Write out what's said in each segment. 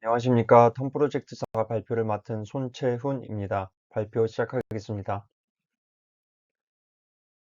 안녕하십니까. 텀 프로젝트사 발표를 맡은 손채훈입니다. 발표 시작하겠습니다.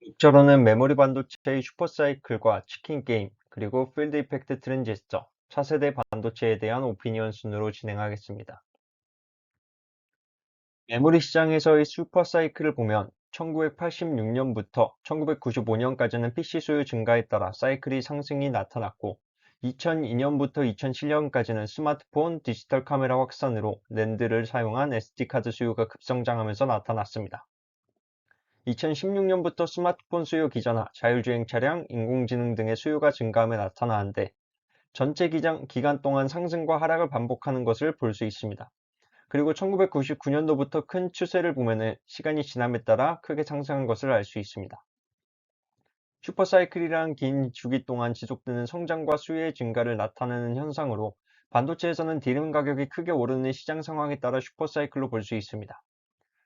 목차로는 메모리 반도체의 슈퍼사이클과 치킨 게임, 그리고 필드 이펙트 트랜지스터, 차세대 반도체에 대한 오피니언 순으로 진행하겠습니다. 메모리 시장에서의 슈퍼사이클을 보면 1986년부터 1995년까지는 PC 수요 증가에 따라 사이클이 상승이 나타났고 2002년부터 2007년까지는 스마트폰, 디지털 카메라 확산으로 낸드를 사용한 SD카드 수요가 급성장하면서 나타났습니다. 2016년부터 스마트폰 수요 기전화, 자율주행 차량, 인공지능 등의 수요가 증가함에 나타나는데 전체 기간 동안 상승과 하락을 반복하는 것을 볼 수 있습니다. 그리고 1999년도부터 큰 추세를 보면 시간이 지남에 따라 크게 상승한 것을 알 수 있습니다. 슈퍼사이클이란 긴 주기 동안 지속되는 성장과 수요의 증가를 나타내는 현상으로 반도체에서는 디램 가격이 크게 오르는 시장 상황에 따라 슈퍼사이클로 볼 수 있습니다.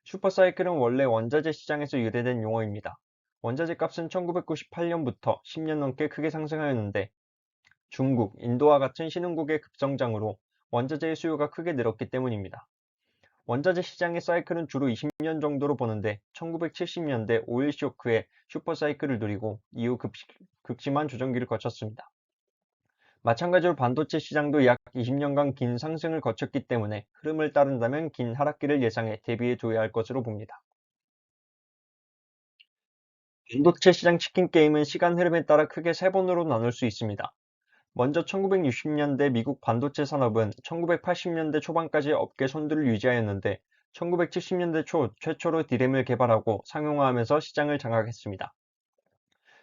슈퍼사이클은 원래 원자재 시장에서 유래된 용어입니다. 원자재 값은 1998년부터 10년 넘게 크게 상승하였는데 중국, 인도와 같은 신흥국의 급성장으로 원자재의 수요가 크게 늘었기 때문입니다. 원자재 시장의 사이클은 주로 20년 정도로 보는데 1970년대 오일 쇼크에 슈퍼사이클을 누리고 이후 극심한 조정기를 거쳤습니다. 마찬가지로 반도체 시장도 약 20년간 긴 상승을 거쳤기 때문에 흐름을 따른다면 긴 하락기를 예상해 대비해 둬야 할 것으로 봅니다. 반도체 시장 치킨 게임은 시간 흐름에 따라 크게 세 번으로 나눌 수 있습니다. 먼저 1960년대 미국 반도체 산업은 1980년대 초반까지 업계 선두를 유지하였는데 1970년대 초 최초로 디램을 개발하고 상용화하면서 시장을 장악했습니다.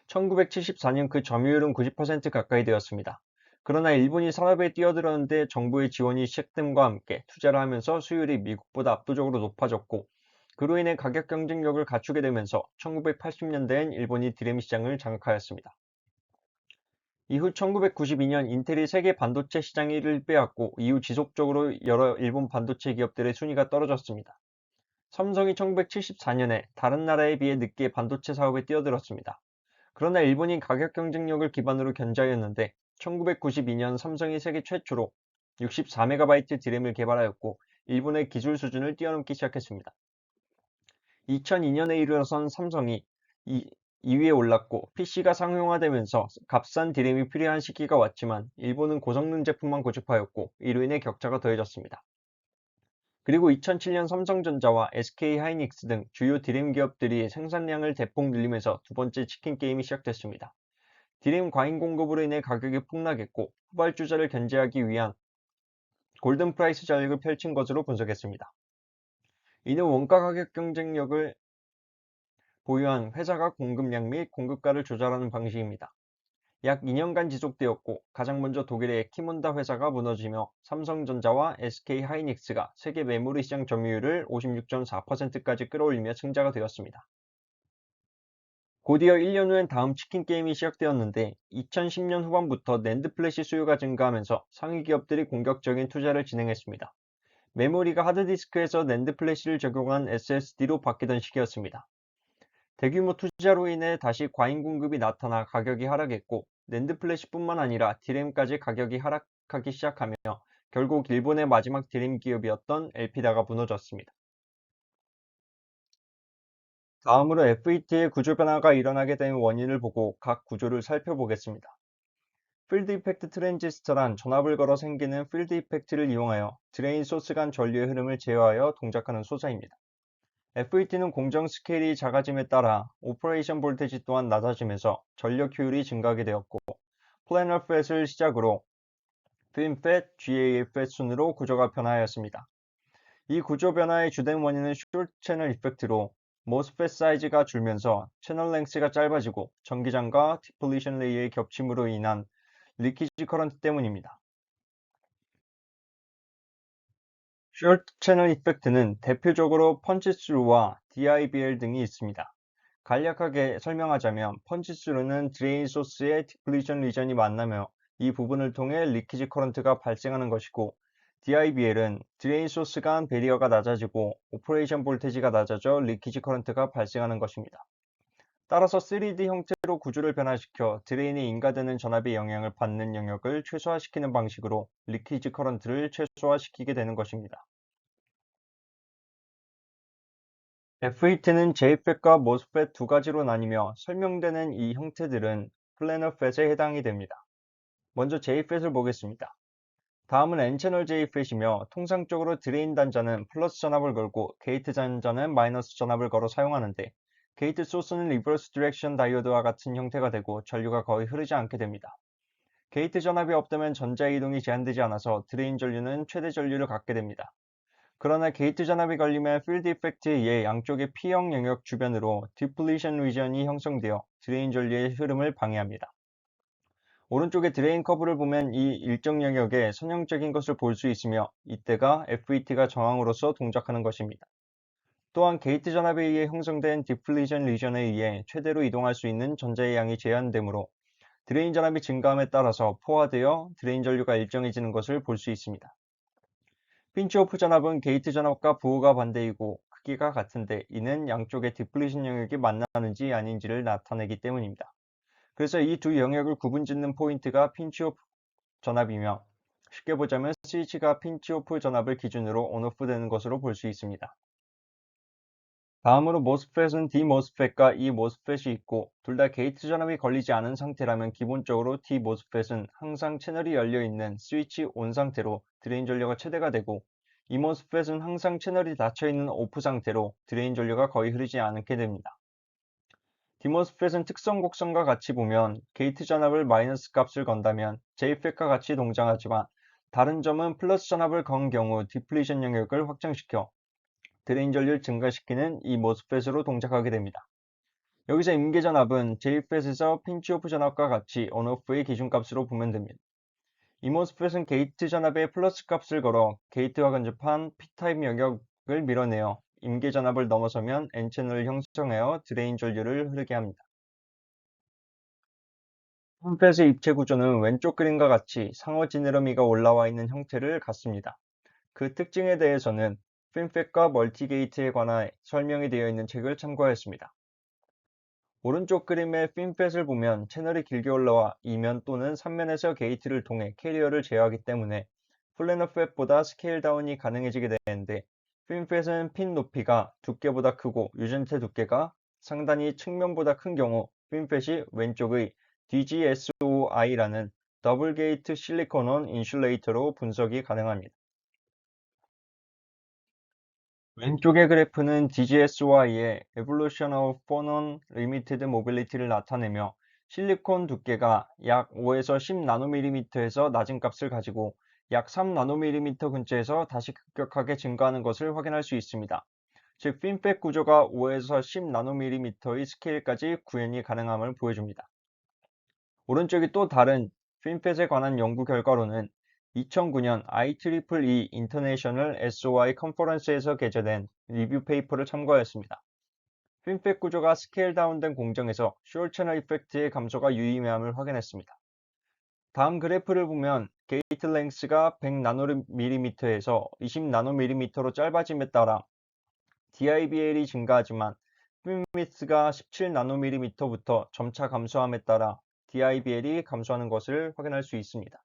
1974년 그 점유율은 90% 가까이 되었습니다. 그러나 일본이 산업에 뛰어들었는데 정부의 지원이 시작됨과 함께 투자를 하면서 수율이 미국보다 압도적으로 높아졌고 그로 인해 가격 경쟁력을 갖추게 되면서 1980년대엔 일본이 디램 시장을 장악하였습니다. 이후 1992년 인텔이 세계 반도체 시장 1위를 빼앗고 이후 지속적으로 여러 일본 반도체 기업들의 순위가 떨어졌습니다. 삼성이 1974년에 다른 나라에 비해 늦게 반도체 사업에 뛰어들었습니다. 그러나 일본이 가격 경쟁력을 기반으로 견제하였는데 1992년 삼성이 세계 최초로 64MB 디램을 개발하였고 일본의 기술 수준을 뛰어넘기 시작했습니다. 2002년에 이르러선 삼성이 2위에 올랐고 PC가 상용화되면서 값싼 디램이 필요한 시기가 왔지만 일본은 고성능 제품만 고집하였고 이로 인해 격차가 더해졌습니다. 그리고 2007년 삼성전자와 SK하이닉스 등 주요 디램 기업들이 생산량을 대폭 늘리면서 두 번째 치킨 게임이 시작됐습니다. 디램 과잉 공급으로 인해 가격이 폭락했고 후발주자를 견제하기 위한 골든 프라이스 전략을 펼친 것으로 분석했습니다. 이는 원가 가격 경쟁력을 보유한 회사가 공급량 및 공급가를 조절하는 방식입니다. 약 2년간 지속되었고 가장 먼저 독일의 에키몬다 회사가 무너지며 삼성전자와 SK하이닉스가 세계 메모리 시장 점유율을 56.4%까지 끌어올리며 승자가 되었습니다. 곧이어 1년 후엔 다음 치킨 게임이 시작되었는데 2010년 후반부터 낸드 플래시 수요가 증가하면서 상위 기업들이 공격적인 투자를 진행했습니다. 메모리가 하드디스크에서 낸드 플래시를 적용한 SSD로 바뀌던 시기였습니다. 대규모 투자로 인해 다시 과잉 공급이 나타나 가격이 하락했고 낸드 플래시뿐만 아니라 디램까지 가격이 하락하기 시작하며 결국 일본의 마지막 디램 기업이었던 엘피다가 무너졌습니다. 다음으로 FET의 구조 변화가 일어나게 된 원인을 보고 각 구조를 살펴보겠습니다. 필드 이펙트 트랜지스터란 전압을 걸어 생기는 필드 이펙트를 이용하여 드레인 소스 간 전류의 흐름을 제어하여 동작하는 소자입니다. FET는 공정 스케일이 작아짐에 따라 오퍼레이션 볼테지 또한 낮아지면서 전력 효율이 증가하게 되었고 플래너 팻을 시작으로 핀 팻, GAA 팻 순으로 구조가 변화하였습니다. 이 구조 변화의 주된 원인은 숏 채널 이펙트로 모스펫 사이즈가 줄면서 채널 랭스가 짧아지고 전기장과 디플리션 레이의 겹침으로 인한 리키지 커런트 때문입니다. 숏 채널 이펙트는 대표적으로 펀치스루와 DIBL 등이 있습니다. 간략하게 설명하자면 펀치스루는 드레인 소스의 디플리션 리전이 만나며 이 부분을 통해 리키지 커런트가 발생하는 것이고 DIBL은 드레인 소스 간 배리어가 낮아지고 오퍼레이션 볼테지가 낮아져 리키지 커런트가 발생하는 것입니다. 따라서 3D 형태로 구조를 변화시켜 드레인이 인가되는 전압의 영향을 받는 영역을 최소화시키는 방식으로 리키지 커런트를 최소화시키게 되는 것입니다. FET는 JFET과 MOSFET 두 가지로 나뉘며 설명되는 이 형태들은 플래너 팻에 해당이 됩니다. 먼저 JFET을 보겠습니다. 다음은 N채널 JFET이며 통상적으로 드레인 단자는 플러스 전압을 걸고 게이트 단자는 마이너스 전압을 걸어 사용하는데 게이트 소스는 리버스 디렉션 다이오드와 같은 형태가 되고 전류가 거의 흐르지 않게 됩니다. 게이트 전압이 없다면 전자 이동이 제한되지 않아서 드레인 전류는 최대 전류를 갖게 됩니다. 그러나 게이트 전압이 걸리면 필드 이펙트에 의해 양쪽의 P형 영역 주변으로 디플리션 리전이 형성되어 드레인 전류의 흐름을 방해합니다. 오른쪽의 드레인 커브를 보면 이 일정 영역에 선형적인 것을 볼 수 있으며 이때가 FET가 정항으로서 동작하는 것입니다. 또한 게이트 전압에 의해 형성된 디플리션 리전에 의해 최대로 이동할 수 있는 전자의 양이 제한되므로 드레인 전압이 증가함에 따라서 포화되어 드레인 전류가 일정해지는 것을 볼 수 있습니다. 핀치오프 전압은 게이트 전압과 부호가 반대이고 크기가 같은데 이는 양쪽의 디플리션 영역이 만나는지 아닌지를 나타내기 때문입니다. 그래서 이 두 영역을 구분짓는 포인트가 핀치오프 전압이며 쉽게 보자면 스위치가 핀치오프 전압을 기준으로 온오프 되는 것으로 볼 수 있습니다. 다음으로 MOSFET은 DMOSFET과 eMOSFET이 있고 둘 다 게이트 전압이 걸리지 않은 상태라면 기본적으로 DMOSFET은 항상 채널이 열려 있는 스위치 ON 상태로 드레인 전류가 최대가 되고 eMOSFET은 항상 채널이 닫혀 있는 오프 상태로 드레인 전류가 거의 흐르지 않게 됩니다. DMOSFET은 특성 곡선과 같이 보면 게이트 전압을 마이너스 값을 건다면 JFET과 같이 동작하지만 다른 점은 플러스 전압을 건 경우 디플리션 영역을 확장시켜 드레인 전류를 증가시키는 이 MOSFET으로 동작하게 됩니다. 여기서 임계 전압은 JFET에서 핀치오프 전압과 같이 온오프의 기준값으로 보면 됩니다. 이 MOSFET은 게이트 전압에 플러스 값을 걸어 게이트와 근접한 P타입 영역을 밀어내어 임계 전압을 넘어서면 N채널을 형성하여 드레인 전류를 흐르게 합니다. 핀팻의 입체 구조는 왼쪽 그림과 같이 상어 지느러미가 올라와 있는 형태를 갖습니다. 그 특징에 대해서는 핀팻과 멀티게이트에 관한 설명이 되어 있는 책을 참고하였습니다. 오른쪽 그림의 핀팻을 보면 채널이 길게 올라와 2면 또는 3면에서 게이트를 통해 캐리어를 제어하기 때문에 플래너 팻보다 스케일 다운이 가능해지게 되는데 핀팻은 핀 높이가 두께보다 크고 유전체 두께가 상단이 측면보다 큰 경우 핀팻이 왼쪽의 DGSOI라는 더블 게이트 실리콘온 인슐레이터로 분석이 가능합니다. 왼쪽의 그래프는 DGSY의 Evolution of Phonon Limited Mobility를 나타내며 실리콘 두께가 약 5에서 10나노m에서 낮은 값을 가지고 약 3나노m 근처에서 다시 급격하게 증가하는 것을 확인할 수 있습니다. 즉, 핀팻 구조가 5에서 10나노m의 스케일까지 구현이 가능함을 보여줍니다. 오른쪽이 또 다른 핀팻에 관한 연구 결과로는 2009년 IEEE 인터내셔널 SOI 컨퍼런스에서 게재된 리뷰 페이퍼를 참고하였습니다. 핀팻 구조가 스케일 다운된 공정에서 숄 채널 이펙트의 감소가 유의미함을 확인했습니다. 다음 그래프를 보면 게이트 랭스가 100나노m에서 20나노m로 짧아짐에 따라 DIBL이 증가하지만 핀 위스가 17나노m부터 점차 감소함에 따라 DIBL이 감소하는 것을 확인할 수 있습니다.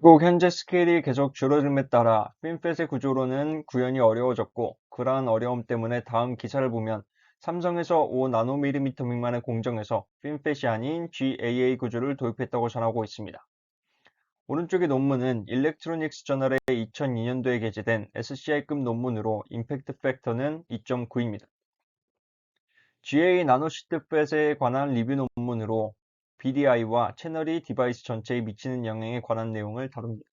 결국 현재 스케일이 계속 줄어듦에 따라 핀팻의 구조로는 구현이 어려워졌고 그러한 어려움 때문에 다음 기사를 보면 삼성에서 5나노m 미만의 공정에서 핀팻이 아닌 GAA 구조를 도입했다고 전하고 있습니다. 오른쪽의 논문은 일렉트로닉스 저널에 2002년도에 게재된 SCI급 논문으로 임팩트 팩터는 2.9입니다. GA 나노시트팻에 관한 리뷰 논문으로 BDI와 채널이 디바이스 전체에 미치는 영향에 관한 내용을 다룹니다.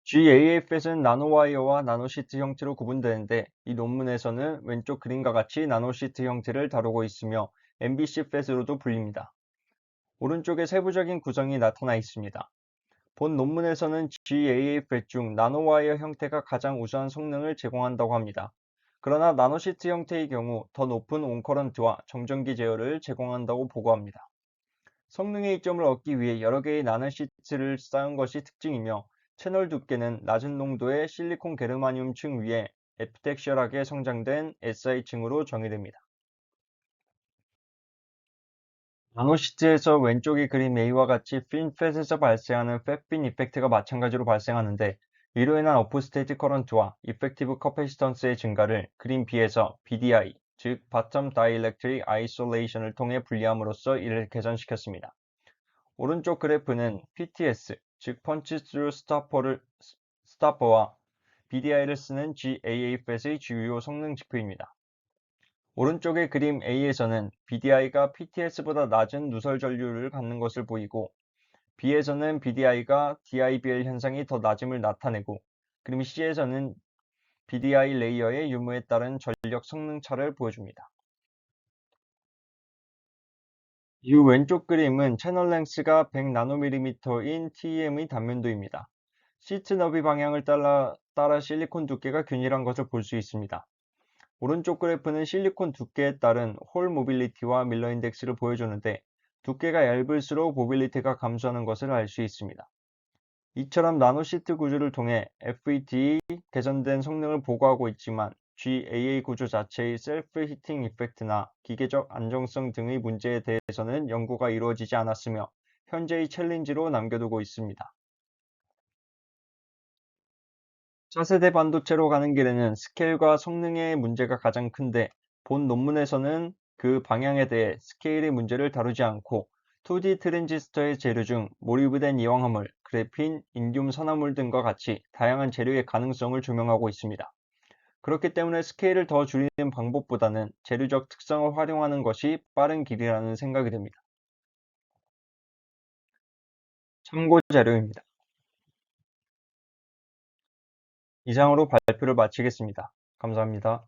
GAA-팻은 나노와이어와 나노시트 형태로 구분되는데 이 논문에서는 왼쪽 그림과 같이 나노시트 형태를 다루고 있으며 MBC-팻으로도 불립니다. 오른쪽에 세부적인 구성이 나타나 있습니다. 본 논문에서는 GAA-팻 중 나노와이어 형태가 가장 우수한 성능을 제공한다고 합니다. 그러나 나노시트 형태의 경우 더 높은 온커런트와 정전기 제어를 제공한다고 보고합니다. 성능의 이점을 얻기 위해 여러 개의 나노시트를 쌓은 것이 특징이며 채널 두께는 낮은 농도의 실리콘 게르마늄 층 위에 에피텍셜하게 성장된 SI층으로 정의됩니다. 나노시트에서 왼쪽이 그림 A와 같이 핀팻에서 발생하는 팻빈 이펙트가 마찬가지로 발생하는데 이로 인한 오프스테이트 커런트와 이펙티브 커패시턴스의 증가를 그림 B에서 BDI, 즉 바텀 다이일렉트릭 아이솔레이션을 통해 분리함으로써 이를 개선시켰습니다. 오른쪽 그래프는 PTS, 즉 펀치 스루 스타퍼와 BDI를 쓰는 GAA 팻의 주요 성능 지표입니다. 오른쪽의 그림 A에서는 BDI가 PTS보다 낮은 누설 전류를 갖는 것을 보이고 B에서는 BDI가 DIBL 현상이 더 낮음을 나타내고 그림 C에서는 BDI 레이어의 유무에 따른 전력 성능 차를 보여줍니다. 이후 왼쪽 그림은 채널 랭스가 100나노밀리미터인 TEM의 단면도입니다. 시트 너비 방향을 따라 실리콘 두께가 균일한 것을 볼 수 있습니다. 오른쪽 그래프는 실리콘 두께에 따른 홀 모빌리티와 밀러 인덱스를 보여주는데 두께가 얇을수록 모빌리티가 감소하는 것을 알 수 있습니다. 이처럼 나노시트 구조를 통해 FET의 개선된 성능을 보고하고 있지만 GAA 구조 자체의 셀프 히팅 이펙트나 기계적 안정성 등의 문제에 대해서는 연구가 이루어지지 않았으며 현재의 챌린지로 남겨두고 있습니다. 차세대 반도체로 가는 길에는 스케일과 성능의 문제가 가장 큰데 본 논문에서는 그 방향에 대해 스케일의 문제를 다루지 않고 2D 트랜지스터의 재료 중 몰입된 이황화물, 그래핀, 인듐 산화물 등과 같이 다양한 재료의 가능성을 조명하고 있습니다. 그렇기 때문에 스케일을 더 줄이는 방법보다는 재료적 특성을 활용하는 것이 빠른 길이라는 생각이 듭니다. 참고 자료입니다. 이상으로 발표를 마치겠습니다. 감사합니다.